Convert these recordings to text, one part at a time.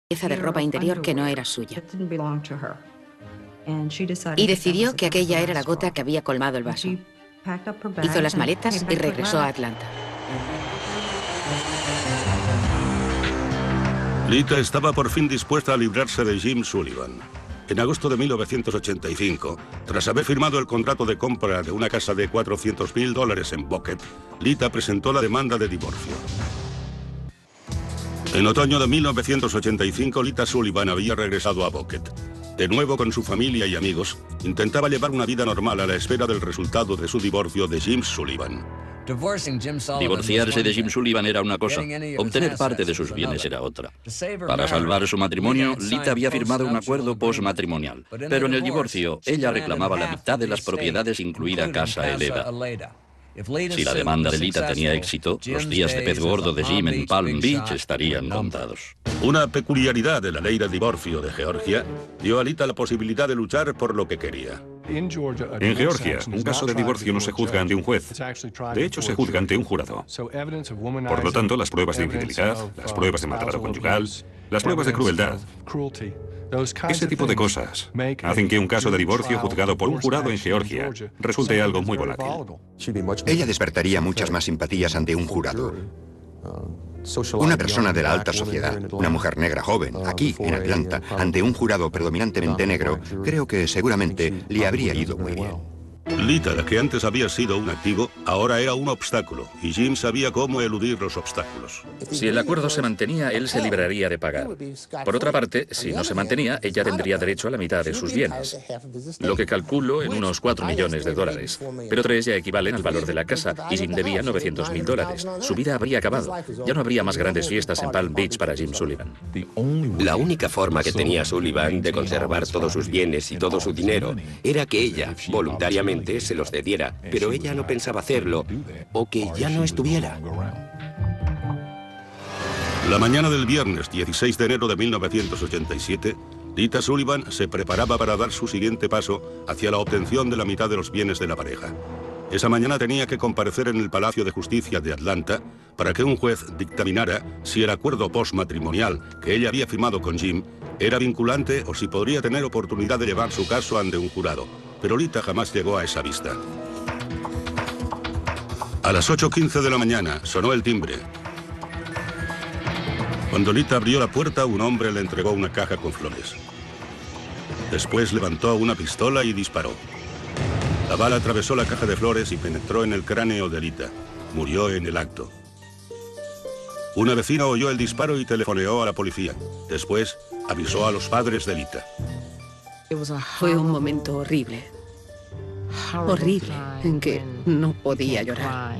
pieza de ropa interior que no era suya. Y decidió que aquella era la gota que había colmado el vaso. Hizo las maletas y regresó a Atlanta. Lita estaba por fin dispuesta a librarse de Jim Sullivan. En agosto de 1985, tras haber firmado el contrato de compra de una casa de $400.000 en Buckhead, Lita presentó la demanda de divorcio. En otoño de 1985, Lita Sullivan había regresado a Buckhead. De nuevo con su familia y amigos, intentaba llevar una vida normal a la espera del resultado de su divorcio de Jim Sullivan. Divorciarse de Jim Sullivan era una cosa, obtener parte de sus bienes era otra. Para salvar su matrimonio, Lita había firmado un acuerdo postmatrimonial, pero en el divorcio ella reclamaba la mitad de las propiedades, incluida Casa Eleda. Si la demanda de Lita tenía éxito, los días de pez gordo de Jim en Palm Beach estarían contados. Una peculiaridad de la ley de divorcio de Georgia dio a Lita la posibilidad de luchar por lo que quería. En Georgia, un caso de divorcio no se juzga ante un juez. De hecho, se juzga ante un jurado. Por lo tanto, las pruebas de infidelidad, las pruebas de maltrato conyugal, las pruebas de crueldad, ese tipo de cosas hacen que un caso de divorcio juzgado por un jurado en Georgia resulte algo muy volátil. Ella despertaría muchas más simpatías ante un jurado. Una persona de la alta sociedad, una mujer negra joven, aquí, en Atlanta, ante un jurado predominantemente negro, creo que seguramente le habría ido muy bien. Lita, la que antes había sido un activo, ahora era un obstáculo, y Jim sabía cómo eludir los obstáculos. Si el acuerdo se mantenía, él se libraría de pagar. Por otra parte, si no se mantenía, ella tendría derecho a la mitad de sus bienes, lo que calculo en unos $4 millones. Pero 3 ya equivalen al valor de la casa, y Jim debía $900.000. Su vida habría acabado. Ya no habría más grandes fiestas en Palm Beach para Jim Sullivan. La única forma que tenía Sullivan de conservar todos sus bienes y todo su dinero era que ella, voluntariamente, se los cediera, pero ella no pensaba hacerlo, o que ya no estuviera. La mañana del viernes 16 de enero de 1987, Lita Sullivan se preparaba para dar su siguiente paso hacia la obtención de la mitad de los bienes de la pareja. Esa mañana tenía que comparecer en el Palacio de Justicia de Atlanta para que un juez dictaminara si el acuerdo postmatrimonial que ella había firmado con Jim era vinculante o si podría tener oportunidad de llevar su caso ante un jurado. Pero Lita jamás llegó a esa vista. A las 8:15 de la mañana sonó el timbre. Cuando Lita abrió la puerta, un hombre le entregó una caja con flores. Después levantó una pistola y disparó. La bala atravesó la caja de flores y penetró en el cráneo de Lita. Murió en el acto. Una vecina oyó el disparo y telefoneó a la policía. Después avisó a los padres de Lita. Fue un momento horrible. Horrible, en que no podía llorar.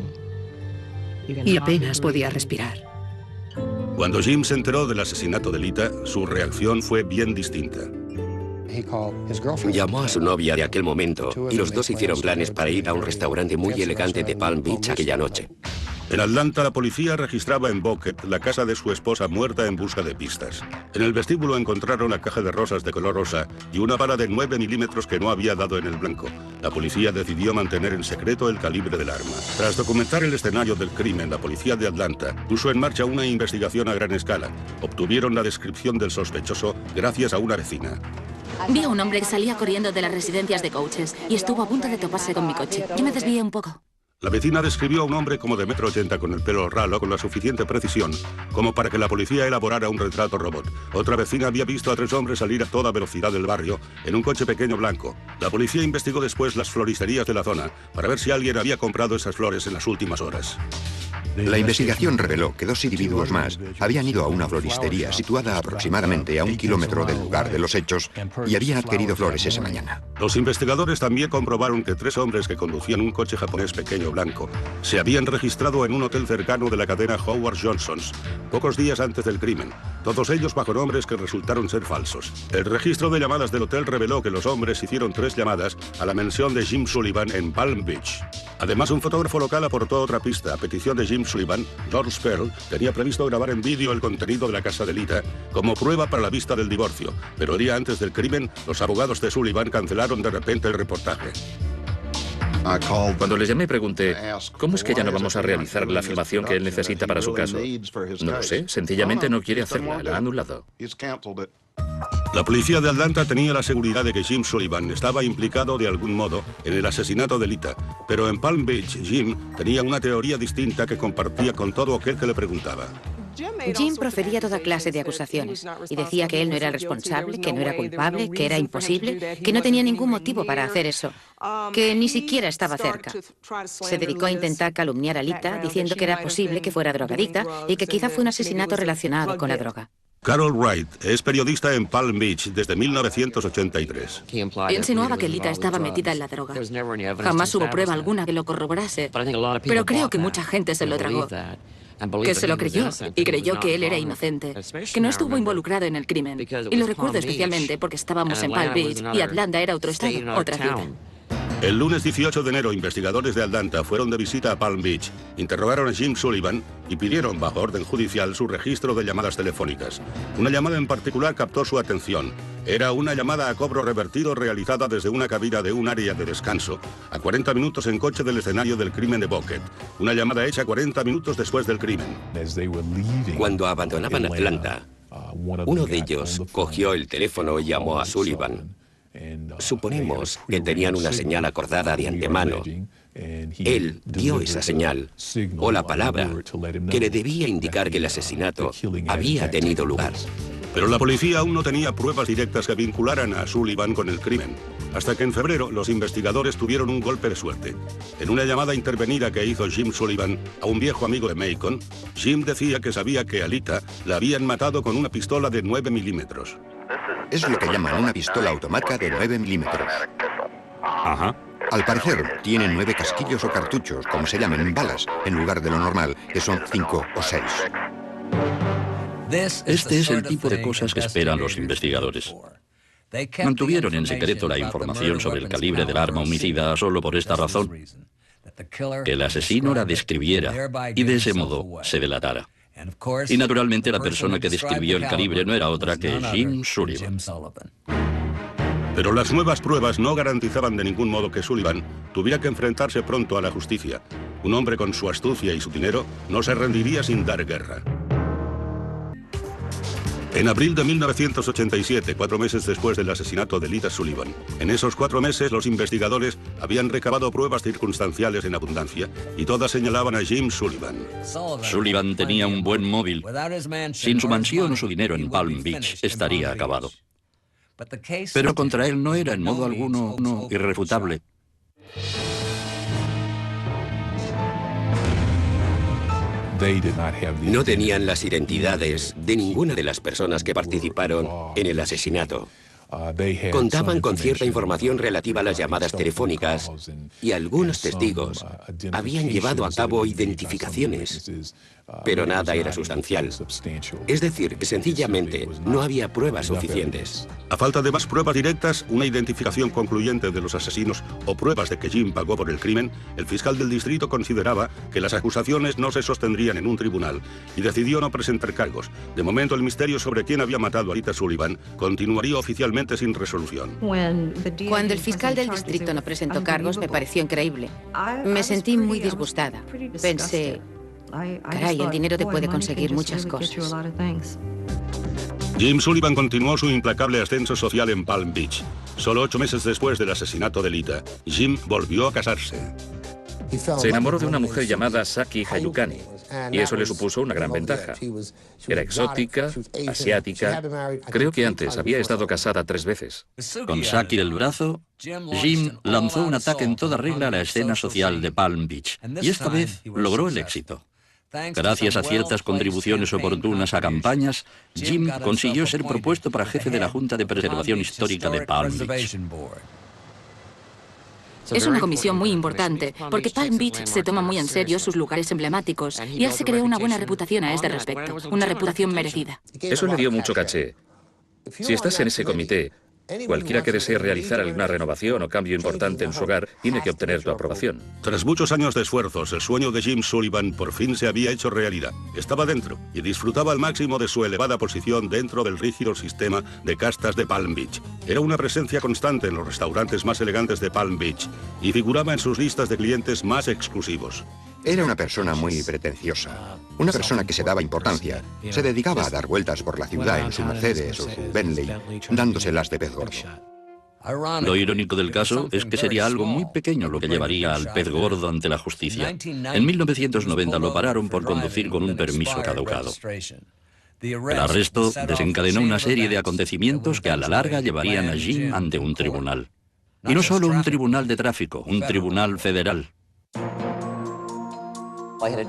Y apenas podía respirar. Cuando Jim se enteró del asesinato de Lita, su reacción fue bien distinta. Llamó a su novia de aquel momento y los dos hicieron planes para ir a un restaurante muy elegante de Palm Beach aquella noche. En Atlanta, la policía registraba en Buckhead la casa de su esposa muerta en busca de pistas. En el vestíbulo encontraron una caja de rosas de color rosa y una bala de 9 milímetros que no había dado en el blanco. La policía decidió mantener en secreto el calibre del arma. Tras documentar el escenario del crimen, la policía de Atlanta puso en marcha una investigación a gran escala. Obtuvieron la descripción del sospechoso gracias a una vecina. Vi a un hombre que salía corriendo de las residencias de coaches y estuvo a punto de toparse con mi coche. Yo me desvié un poco. La vecina describió a un hombre como de 1,80 m con el pelo ralo con la suficiente precisión como para que la policía elaborara un retrato robot. Otra vecina había visto a 3 hombres salir a toda velocidad del barrio en un coche pequeño blanco. La policía investigó después las floristerías de la zona para ver si alguien había comprado esas flores en las últimas horas. La investigación reveló que 2 individuos más habían ido a una floristería situada aproximadamente a 1 kilómetro del lugar de los hechos y habían adquirido flores esa mañana. Los investigadores también comprobaron que 3 hombres que conducían un coche japonés pequeño blanco se habían registrado en un hotel cercano de la cadena Howard Johnson's pocos días antes del crimen, todos ellos bajo nombres que resultaron ser falsos. El registro de llamadas del hotel reveló que los hombres hicieron 3 llamadas a la mansión de Jim Sullivan en Palm Beach. Además, un fotógrafo local aportó otra pista. A petición de Jim Sullivan, Lord Sperl tenía previsto grabar en vídeo el contenido de la casa de Lita como prueba para la vista del divorcio, pero el día antes del crimen, los abogados de Sullivan cancelaron de repente el reportaje. Cuando les llamé pregunté, ¿cómo es que ya no vamos a realizar la filmación que él necesita para su caso? No lo sé, sencillamente no quiere hacerla, la ha anulado. La policía de Atlanta tenía la seguridad de que Jim Sullivan estaba implicado de algún modo en el asesinato de Lita, pero en Palm Beach, Jim tenía una teoría distinta que compartía con todo aquel que le preguntaba. Jim profería toda clase de acusaciones y decía que él no era el responsable, que no era culpable, que era imposible, que no tenía ningún motivo para hacer eso, que ni siquiera estaba cerca. Se dedicó a intentar calumniar a Lita diciendo que era posible que fuera drogadicta y que quizá fue un asesinato relacionado con la droga. Carol Wright es periodista en Palm Beach desde 1983. Insinuaba que Lita estaba metida en la droga. Jamás hubo prueba alguna que lo corroborase, pero creo que mucha gente se lo tragó. Que se lo creyó y creyó que él era inocente, que no estuvo involucrado en el crimen. Y lo recuerdo especialmente porque estábamos en Palm Beach y Atlanta era otro estado, otra ciudad. El lunes 18 de enero, investigadores de Atlanta fueron de visita a Palm Beach, interrogaron a Jim Sullivan y pidieron, bajo orden judicial, su registro de llamadas telefónicas. Una llamada en particular captó su atención. Era una llamada a cobro revertido realizada desde una cabina de un área de descanso, a 40 minutos en coche del escenario del crimen de Buckhead. Una llamada hecha 40 minutos después del crimen. Cuando abandonaban Atlanta, uno de ellos cogió el teléfono y llamó a Sullivan. Suponemos que tenían una señal acordada de antemano. Él dio esa señal, o la palabra, que le debía indicar que el asesinato había tenido lugar. Pero la policía aún no tenía pruebas directas que vincularan a Sullivan con el crimen, hasta que en febrero los investigadores tuvieron un golpe de suerte. En una llamada intervenida que hizo Jim Sullivan a un viejo amigo de Macon, Jim decía que sabía que a Lita la habían matado con una pistola de 9 milímetros. Es lo que llaman una pistola automática de 9 milímetros. Ajá. Al parecer, tienen 9 casquillos o cartuchos, como se llaman, balas, en lugar de lo normal, que son 5 o 6. Este es el tipo de cosas que esperan los investigadores. Mantuvieron en secreto la información sobre el calibre del arma homicida solo por esta razón: que el asesino la describiera y de ese modo se delatara. Y naturalmente la persona que describió el calibre no era otra que Jim Sullivan. Pero las nuevas pruebas no garantizaban de ningún modo que Sullivan tuviera que enfrentarse pronto a la justicia. Un hombre con su astucia y su dinero no se rendiría sin dar guerra. En abril de 1987, 4 meses después del asesinato de Lita Sullivan, en esos 4 meses los investigadores habían recabado pruebas circunstanciales en abundancia y todas señalaban a Jim Sullivan. Sullivan tenía un buen móvil. Sin su mansión o su dinero en Palm Beach estaría acabado. Pero contra él no era en modo alguno irrefutable. No tenían las identidades de ninguna de las personas que participaron en el asesinato. Contaban con cierta información relativa a las llamadas telefónicas y algunos testigos habían llevado a cabo identificaciones, pero nada era sustancial. Es decir, que sencillamente no había pruebas suficientes. A falta de más pruebas directas, una identificación concluyente de los asesinos o pruebas de que Jim pagó por el crimen, el fiscal del distrito consideraba que las acusaciones no se sostendrían en un tribunal y decidió no presentar cargos. De momento, el misterio sobre quién había matado a Lita Sullivan continuaría oficialmente sin resolución. Cuando el fiscal del distrito no presentó cargos, me pareció increíble. Me sentí muy disgustada. Pensé: caray, el dinero te puede conseguir muchas cosas. Jim Sullivan continuó su implacable ascenso social en Palm Beach. Solo 8 meses después del asesinato de Lita, Jim volvió a casarse. Se enamoró de una mujer llamada Saki Hayukani, y eso le supuso una gran ventaja. Era exótica, asiática. Creo que antes había estado casada 3 veces. Con Saki del brazo, Jim lanzó un ataque en toda regla a la escena social de Palm Beach, y esta vez logró el éxito. Gracias a ciertas contribuciones oportunas a campañas, Jim consiguió ser propuesto para jefe de la Junta de Preservación Histórica de Palm Beach. Es una comisión muy importante, porque Palm Beach se toma muy en serio sus lugares emblemáticos, y él se creó una buena reputación a este respecto, una reputación merecida. Eso le dio mucho caché. Si estás en ese comité, Cualquiera que desee realizar alguna renovación o cambio importante en su hogar tiene que obtener tu aprobación. Tras muchos años de esfuerzos, el sueño de Jim Sullivan por fin se había hecho realidad. Estaba dentro y disfrutaba al máximo de su elevada posición dentro del rígido sistema de castas de Palm Beach. Era una presencia constante en los restaurantes más elegantes de Palm Beach y figuraba en sus listas de clientes más exclusivos. Era una persona muy pretenciosa, una persona que se daba importancia. Se dedicaba a dar vueltas por la ciudad en su Mercedes o su Bentley, dándoselas de pez gordo. Lo irónico del caso es que sería algo muy pequeño lo que llevaría al pez gordo ante la justicia. En 1990 lo pararon por conducir con un permiso caducado. El arresto desencadenó una serie de acontecimientos que a la larga llevarían a Jim ante un tribunal. Y no solo un tribunal de tráfico, un tribunal federal.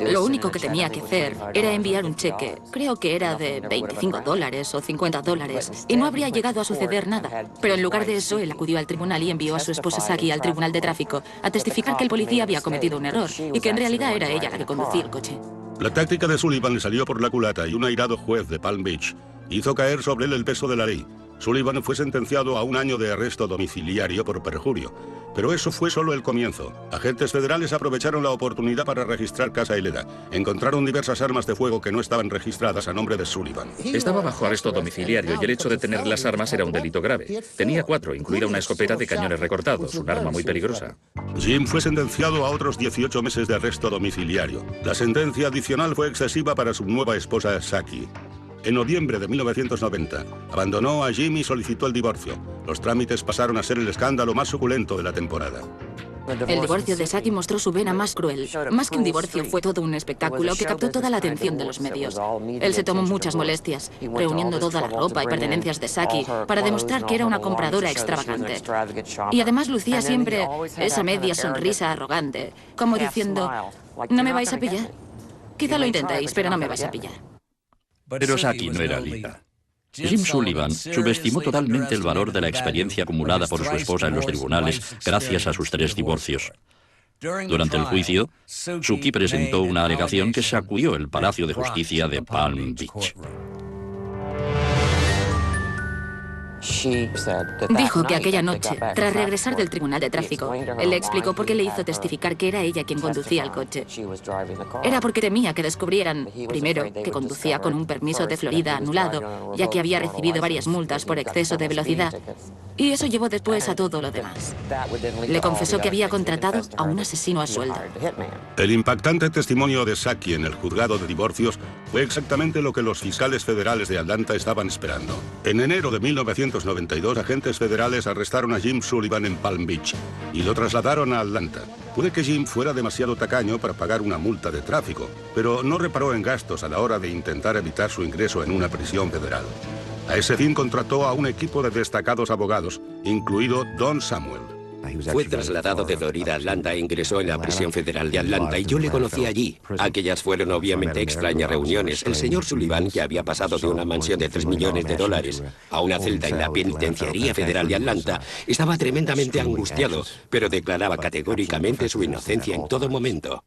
Lo único que tenía que hacer era enviar un cheque, creo que era de $25 o $50, y no habría llegado a suceder nada. Pero en lugar de eso, él acudió al tribunal y envió a su esposa Saki al tribunal de tráfico a testificar que el policía había cometido un error y que en realidad era ella la que conducía el coche. La táctica de Sullivan le salió por la culata y un airado juez de Palm Beach hizo caer sobre él el peso de la ley. Sullivan fue sentenciado a 1 año de arresto domiciliario por perjurio, pero eso fue solo el comienzo. Agentes federales aprovecharon la oportunidad para registrar casa Helena. Encontraron diversas armas de fuego que no estaban registradas a nombre de Sullivan. Estaba bajo arresto domiciliario y el hecho de tener las armas era un delito grave. Tenía 4, incluida una escopeta de cañones recortados, un arma muy peligrosa. Jim fue sentenciado a otros 18 meses de arresto domiciliario. La sentencia adicional fue excesiva para su nueva esposa Saki. En noviembre de 1990, abandonó a Jim y solicitó el divorcio. Los trámites pasaron a ser el escándalo más suculento de la temporada. El divorcio de Saki mostró su vena más cruel. Más que un divorcio, fue todo un espectáculo que captó toda la atención de los medios. Él se tomó muchas molestias, reuniendo toda la ropa y pertenencias de Saki para demostrar que era una compradora extravagante. Y además lucía siempre esa media sonrisa arrogante, como diciendo, ¿no me vais a pillar? Quizá lo intentéis, pero no me vais a pillar. Pero Saki no era Lita. Jim Sullivan subestimó totalmente el valor de la experiencia acumulada por su esposa en los tribunales gracias a sus 3 divorcios. Durante el juicio, Suki presentó una alegación que sacudió el Palacio de Justicia de Palm Beach. Dijo que aquella noche, tras regresar del tribunal de tráfico, él le explicó por qué le hizo testificar que era ella quien conducía el coche. Era porque temía que descubrieran, primero, que conducía con un permiso de Florida anulado, ya que había recibido varias multas por exceso de velocidad. Y eso llevó después a todo lo demás. Le confesó que había contratado a un asesino a sueldo. El impactante testimonio de Saki en el juzgado de divorcios fue exactamente lo que los fiscales federales de Atlanta estaban esperando. En enero de 1992, agentes federales arrestaron a Jim Sullivan en Palm Beach y lo trasladaron a Atlanta. Puede que Jim fuera demasiado tacaño para pagar una multa de tráfico, pero no reparó en gastos a la hora de intentar evitar su ingreso en una prisión federal. A ese fin contrató a un equipo de destacados abogados, incluido Don Samuel. Fue trasladado de Florida a Atlanta e ingresó en la prisión federal de Atlanta y yo le conocí allí. Aquellas fueron obviamente extrañas reuniones. El señor Sullivan, que había pasado de una mansión de $3 millones a una celda en la penitenciaría federal de Atlanta, estaba tremendamente angustiado, pero declaraba categóricamente su inocencia en todo momento.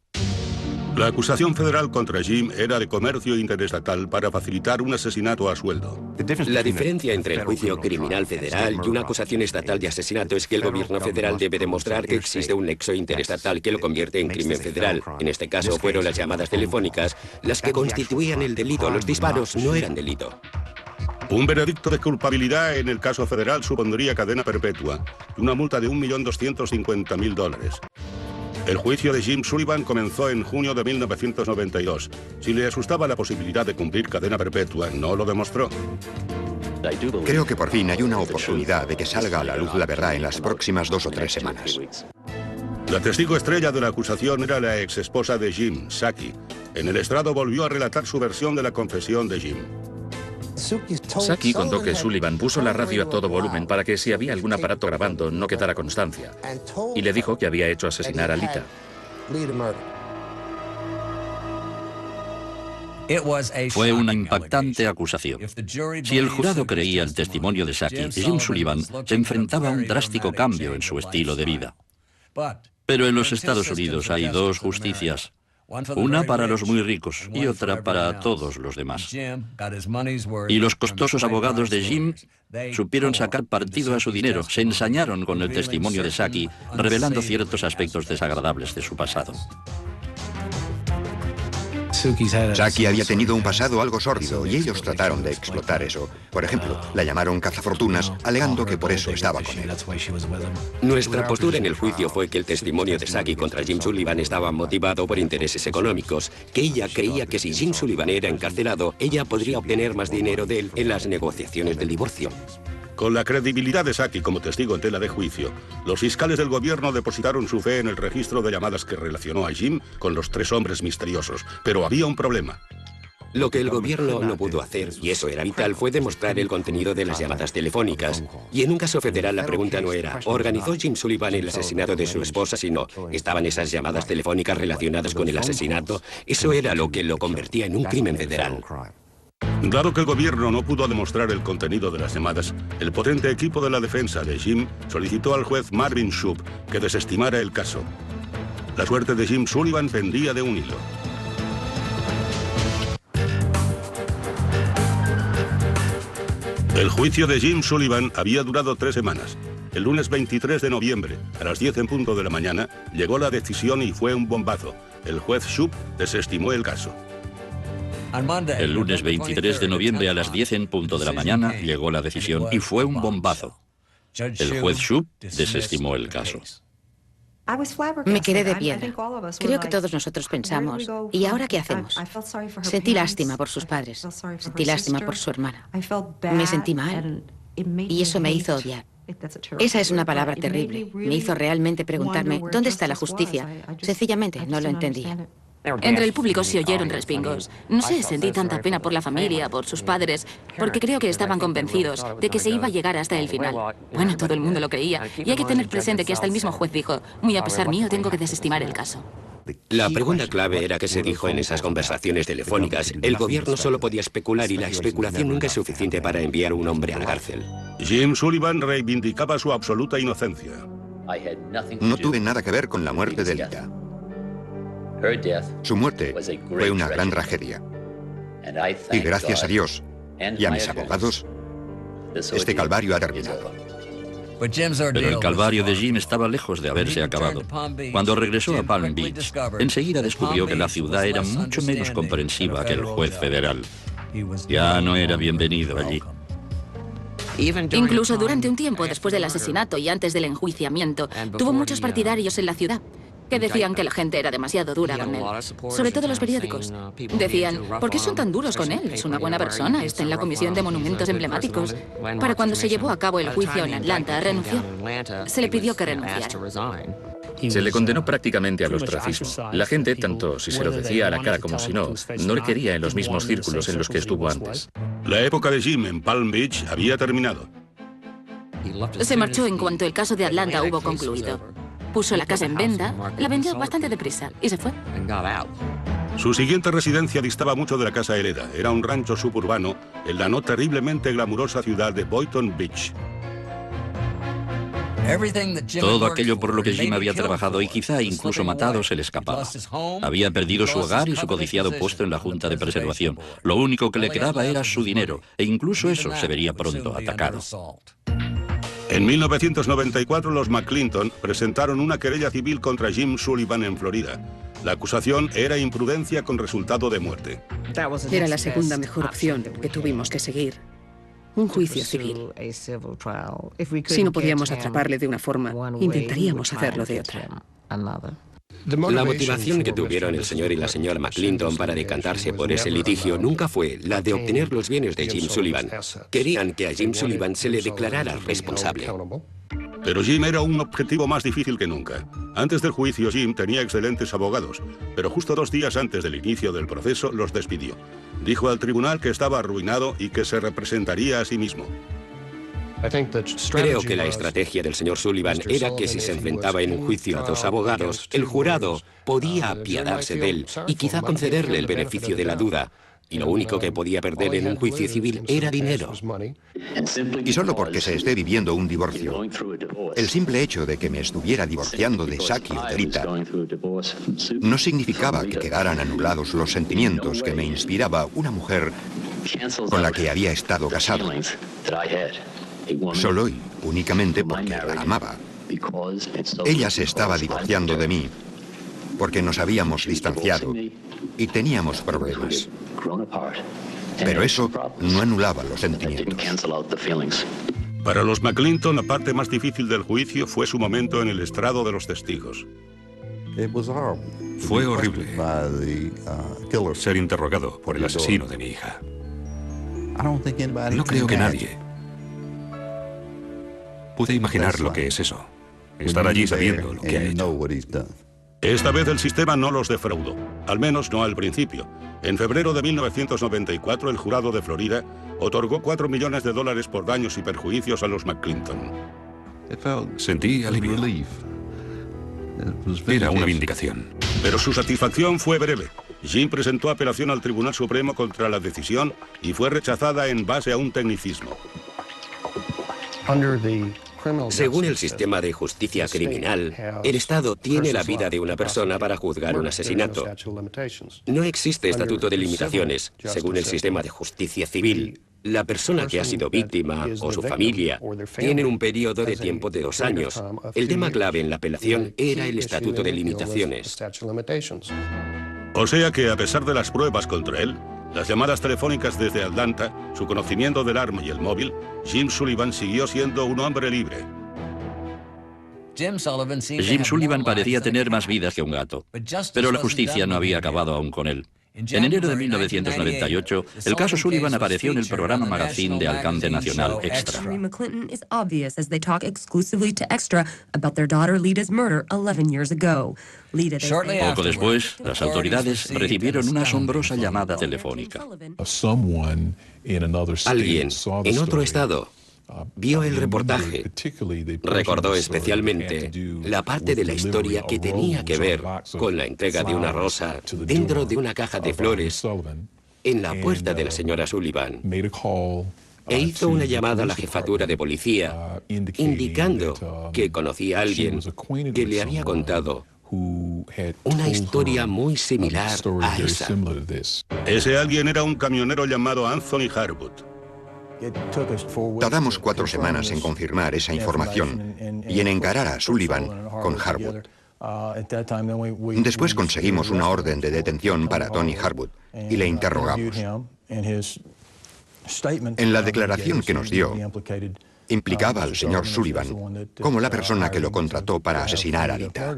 La acusación federal contra Jim era de comercio interestatal para facilitar un asesinato a sueldo. La diferencia entre el juicio criminal federal y una acusación estatal de asesinato es que el gobierno federal debe demostrar que existe un nexo interestatal que lo convierte en crimen federal. En este caso fueron las llamadas telefónicas las que constituían el delito. Los disparos no eran delito. Un veredicto de culpabilidad en el caso federal supondría cadena perpetua y una multa de $1.250.000. El juicio de Jim Sullivan comenzó en junio de 1992. Si le asustaba la posibilidad de cumplir cadena perpetua, no lo demostró. Creo que por fin hay una oportunidad de que salga a la luz la verdad en las próximas 2 o 3 semanas. La testigo estrella de la acusación era la exesposa de Jim, Saki. En el estrado volvió a relatar su versión de la confesión de Jim. Saki contó que Sullivan puso la radio a todo volumen para que si había algún aparato grabando no quedara constancia. Y le dijo que había hecho asesinar a Lita. Fue una impactante acusación. Si el jurado creía el testimonio de Saki, Jim Sullivan se enfrentaba a un drástico cambio en su estilo de vida. Pero en los Estados Unidos hay 2 justicias. Una para los muy ricos y otra para todos los demás. Y los costosos abogados de Jim supieron sacar partido a su dinero, se ensañaron con el testimonio de Saki, revelando ciertos aspectos desagradables de su pasado. Saki había tenido un pasado algo sórdido y ellos trataron de explotar eso. Por ejemplo, la llamaron cazafortunas, alegando que por eso estaba con él. Nuestra postura en el juicio fue que el testimonio de Saki contra Jim Sullivan estaba motivado por intereses económicos, que ella creía que si Jim Sullivan era encarcelado, ella podría obtener más dinero de él en las negociaciones del divorcio. Con la credibilidad de Saki como testigo en tela de juicio, los fiscales del gobierno depositaron su fe en el registro de llamadas que relacionó a Jim con los 3 hombres misteriosos. Pero había un problema. Lo que el gobierno no pudo hacer, y eso era vital, fue demostrar el contenido de las llamadas telefónicas. Y en un caso federal la pregunta no era, ¿organizó Jim Sullivan el asesinato de su esposa? Sino, ¿estaban esas llamadas telefónicas relacionadas con el asesinato? Eso era lo que lo convertía en un crimen federal. Dado que el gobierno no pudo demostrar el contenido de las llamadas, el potente equipo de la defensa de Jim solicitó al juez Marvin Shoup que desestimara el caso. La suerte de Jim Sullivan pendía de un hilo. El juicio de Jim Sullivan había durado 3 semanas. El lunes 23 de noviembre, a las 10 en punto de la mañana, llegó la decisión y fue un bombazo. El juez Shoup desestimó el caso. El lunes 23 de noviembre a las 10 en punto de la mañana llegó la decisión y fue un bombazo. El juez Shoup desestimó el caso. Me quedé de piedra. Creo que todos nosotros pensamos, ¿y ahora qué hacemos? Sentí lástima por sus padres, sentí lástima por su hermana. Me sentí mal y eso me hizo odiar. Esa es una palabra terrible. Me hizo realmente preguntarme, ¿dónde está la justicia? Sencillamente no lo entendía. Entre el público se oyeron respingos. No sé, sentí tanta pena por la familia, por sus padres, porque creo que estaban convencidos de que se iba a llegar hasta el final. Bueno, todo el mundo lo creía, y hay que tener presente que hasta el mismo juez dijo, muy a pesar mío, tengo que desestimar el caso. La pregunta clave era qué se dijo en esas conversaciones telefónicas. El gobierno solo podía especular y la especulación nunca es suficiente para enviar a un hombre a la cárcel. Jim Sullivan reivindicaba su absoluta inocencia. No tuve nada que ver con la muerte de Lita. Su muerte fue una gran tragedia. Y gracias a Dios y a mis abogados, este calvario ha terminado. Pero el calvario de Jim estaba lejos de haberse acabado. Cuando regresó a Palm Beach, enseguida descubrió que la ciudad era mucho menos comprensiva que el juez federal. Ya no era bienvenido allí. Incluso durante un tiempo después del asesinato y antes del enjuiciamiento, tuvo muchos partidarios en la ciudad que decían que la gente era demasiado dura con él. Sobre todo los periódicos. Decían, ¿por qué son tan duros con él? Es una buena persona, está en la Comisión de Monumentos Emblemáticos. Para cuando se llevó a cabo el juicio en Atlanta, renunció. Se le pidió que renunciara. Se le condenó prácticamente al ostracismo. La gente, tanto si se lo decía a la cara como si no, no le quería en los mismos círculos en los que estuvo antes. La época de Jim en Palm Beach había terminado. Se marchó en cuanto el caso de Atlanta hubo concluido. Puso la casa en venta, la vendió bastante deprisa y se fue. Su siguiente residencia distaba mucho de la casa heredada. Era un rancho suburbano en la no terriblemente glamurosa ciudad de Boynton Beach. Todo aquello por lo que Jim había trabajado y quizá incluso matado se le escapaba. Había perdido su hogar y su codiciado puesto en la Junta de Preservación. Lo único que le quedaba era su dinero, e incluso eso se vería pronto atacado. En 1994 los McClinton presentaron una querella civil contra Jim Sullivan en Florida. La acusación era imprudencia con resultado de muerte. Era la segunda mejor opción que tuvimos que seguir. Un juicio civil. Si no podíamos atraparle de una forma, intentaríamos hacerlo de otra. La motivación que tuvieron el señor y la señora McClinton para decantarse por ese litigio nunca fue la de obtener los bienes de Jim Sullivan. Querían que a Jim Sullivan se le declarara responsable. Pero Jim era un objetivo más difícil que nunca. Antes del juicio, Jim tenía excelentes abogados, pero justo 2 días antes del inicio del proceso los despidió. Dijo al tribunal que estaba arruinado y que se representaría a sí mismo. Creo que la estrategia del señor Sullivan era que si se enfrentaba en un juicio a 2 abogados, el jurado podía apiadarse de él y quizá concederle el beneficio de la duda. y lo único que podía perder en un juicio civil era dinero. Y solo porque se esté viviendo un divorcio, el simple hecho de que me estuviera divorciando de Saki o de Rita no significaba que quedaran anulados los sentimientos que me inspiraba una mujer con la que había estado casado, solo y únicamente porque la amaba. Ella se estaba divorciando de mí porque nos habíamos distanciado y teníamos problemas. Pero eso no anulaba los sentimientos. Para los McClinton, la parte más difícil del juicio fue su momento en el estrado de los testigos. Fue horrible ser interrogado por el asesino de mi hija. No creo que nadie pude imaginar lo que es eso. Estar allí sabiendo lo que ha hecho. Esta vez el sistema no los defraudó, al menos no al principio. En febrero de 1994, el jurado de Florida otorgó $4 millones por daños y perjuicios a los McClinton. Sentí alivio. Era una vindicación. Pero su satisfacción fue breve. Jim presentó apelación al Tribunal Supremo contra la decisión y fue rechazada en base a un tecnicismo. Según el sistema de justicia criminal, el Estado tiene la vida de una persona para juzgar un asesinato. No existe estatuto de limitaciones. Según el sistema de justicia civil, la persona que ha sido víctima o su familia tienen un periodo de tiempo de 2 años. El tema clave en la apelación era el estatuto de limitaciones. O sea que, a pesar de las pruebas contra él, las llamadas telefónicas desde Atlanta, su conocimiento del arma y el móvil, Jim Sullivan siguió siendo un hombre libre. Jim Sullivan parecía tener más vidas que un gato, pero la justicia no había acabado aún con él. En enero de 1998, el caso Sullivan apareció en el programa Magazine de alcance nacional Extra. Poco después, las autoridades recibieron una asombrosa llamada telefónica. Alguien en otro estado vio el reportaje. Recordó especialmente la parte de la historia que tenía que ver con la entrega de una rosa dentro de una caja de flores en la puerta de la señora Sullivan. E hizo una llamada a la jefatura de policía indicando que conocía a alguien que le había contado una historia muy similar a esa. Ese alguien era un camionero llamado Anthony Harwood. Tardamos 4 semanas en confirmar esa información y en encarar a Sullivan con Harwood. Después conseguimos una orden de detención para Tony Harwood y le interrogamos. En la declaración que nos dio, implicaba al señor Sullivan como la persona que lo contrató para asesinar a Rita.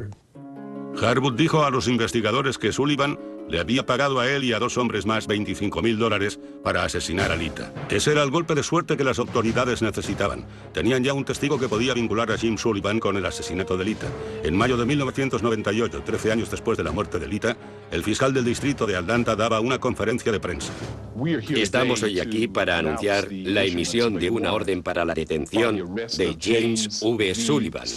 Harwood dijo a los investigadores que Sullivan le había pagado a él y a 2 hombres más $25.000 para asesinar a Lita. Ese era el golpe de suerte que las autoridades necesitaban. Tenían ya un testigo que podía vincular a Jim Sullivan con el asesinato de Lita. En mayo de 1998, 13 años después de la muerte de Lita, el fiscal del distrito de Atlanta daba una conferencia de prensa. Estamos hoy aquí para anunciar la emisión de una orden para la detención de James V. Sullivan.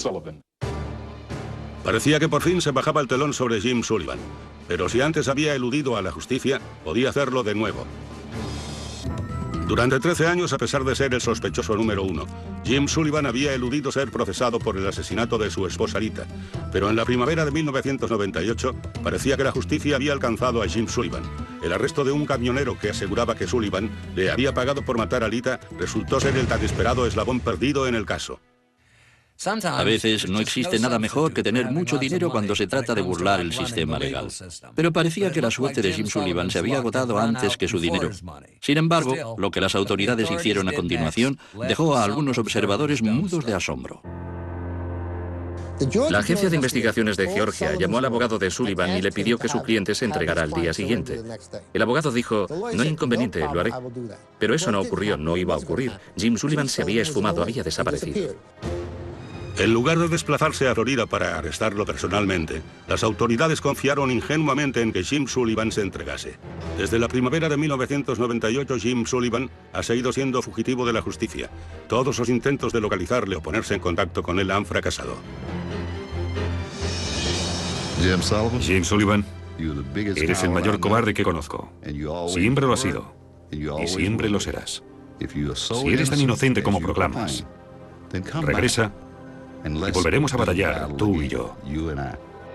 Parecía que por fin se bajaba el telón sobre Jim Sullivan, pero si antes había eludido a la justicia, podía hacerlo de nuevo. Durante 13 años, a pesar de ser el sospechoso número 1, Jim Sullivan había eludido ser procesado por el asesinato de su esposa Rita, pero en la primavera de 1998 parecía que la justicia había alcanzado a Jim Sullivan. El arresto de un camionero que aseguraba que Sullivan le había pagado por matar a Rita resultó ser el tan esperado eslabón perdido en el caso. A veces no existe nada mejor que tener mucho dinero cuando se trata de burlar el sistema legal. Pero parecía que la suerte de Jim Sullivan se había agotado antes que su dinero. Sin embargo, lo que las autoridades hicieron a continuación dejó a algunos observadores mudos de asombro. La agencia de investigaciones de Georgia llamó al abogado de Sullivan y le pidió que su cliente se entregara al día siguiente. El abogado dijo, no hay inconveniente, lo haré. Pero eso no ocurrió, no iba a ocurrir. Jim Sullivan se había esfumado, había desaparecido. En lugar de desplazarse a Florida para arrestarlo personalmente, las autoridades confiaron ingenuamente en que Jim Sullivan se entregase. Desde la primavera de 1998, Jim Sullivan ha seguido siendo fugitivo de la justicia. Todos los intentos de localizarle o ponerse en contacto con él han fracasado. Jim Sullivan, Eres el mayor cobarde que conozco. Siempre lo has sido. Y siempre lo serás. Si eres tan inocente como proclamas, regresa y volveremos a batallar, tú y yo.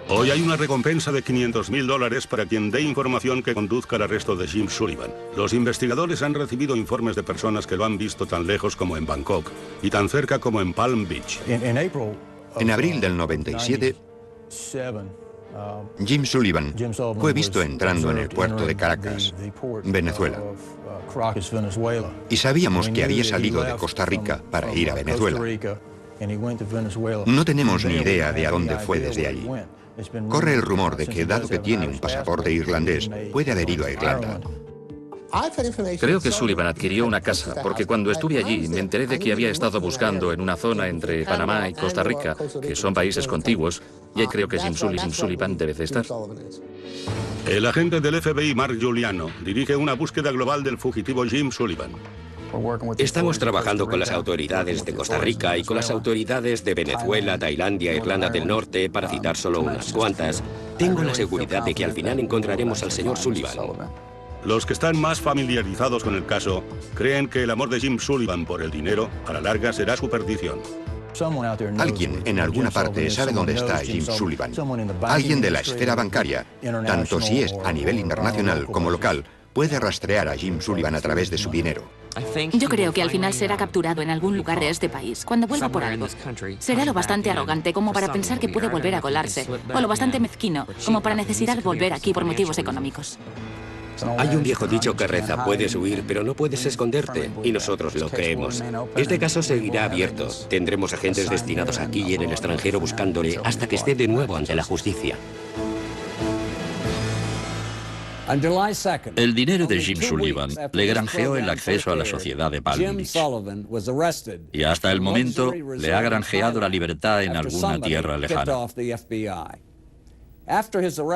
Hoy hay una recompensa de $500.000 para quien dé información que conduzca al arresto de Jim Sullivan. Los investigadores han recibido informes de personas que lo han visto tan lejos como en Bangkok y tan cerca como en Palm Beach. En abril del 97, Jim Sullivan fue visto entrando en el puerto de Caracas, Venezuela. Y sabíamos que había salido de Costa Rica para ir a Venezuela. No tenemos ni idea de a dónde fue desde allí. Corre el rumor de que, dado que tiene un pasaporte irlandés, puede haber ido a Irlanda. Creo que Sullivan adquirió una casa porque cuando estuve allí me enteré de que había estado buscando en una zona entre Panamá y Costa Rica, que son países contiguos, y ahí creo que Jim Sullivan debe de estar. El agente del FBI, Mark Giuliano, dirige una búsqueda global del fugitivo Jim Sullivan. Estamos trabajando con las autoridades de Costa Rica y con las autoridades de Venezuela, Tailandia, Irlanda del Norte, para citar solo unas cuantas. Tengo la seguridad de que al final encontraremos al señor Sullivan. Los que están más familiarizados con el caso creen que el amor de Jim Sullivan por el dinero, a la larga, será su perdición. Alguien en alguna parte sabe dónde está Jim Sullivan. Alguien de la esfera bancaria, tanto si es a nivel internacional como local, puede rastrear a Jim Sullivan a través de su dinero. Yo creo que al final será capturado en algún lugar de este país, cuando vuelva por algo. Será lo bastante arrogante como para pensar que puede volver a colarse, o lo bastante mezquino como para necesitar volver aquí por motivos económicos. Hay un viejo dicho que reza: puedes huir, pero no puedes esconderte. Y nosotros lo creemos. Este caso seguirá abierto. Tendremos agentes destinados aquí y en el extranjero buscándole hasta que esté de nuevo ante la justicia. El dinero de Jim Sullivan le granjeó el acceso a la sociedad de Palm Beach. Y hasta el momento le ha granjeado la libertad en alguna tierra lejana.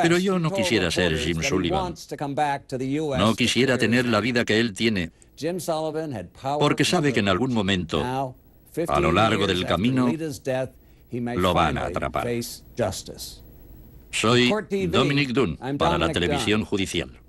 Pero yo no quisiera ser Jim Sullivan. No quisiera tener la vida que él tiene, porque sabe que en algún momento, a lo largo del camino, lo van a atrapar. Soy Dominic Dunne para la televisión judicial.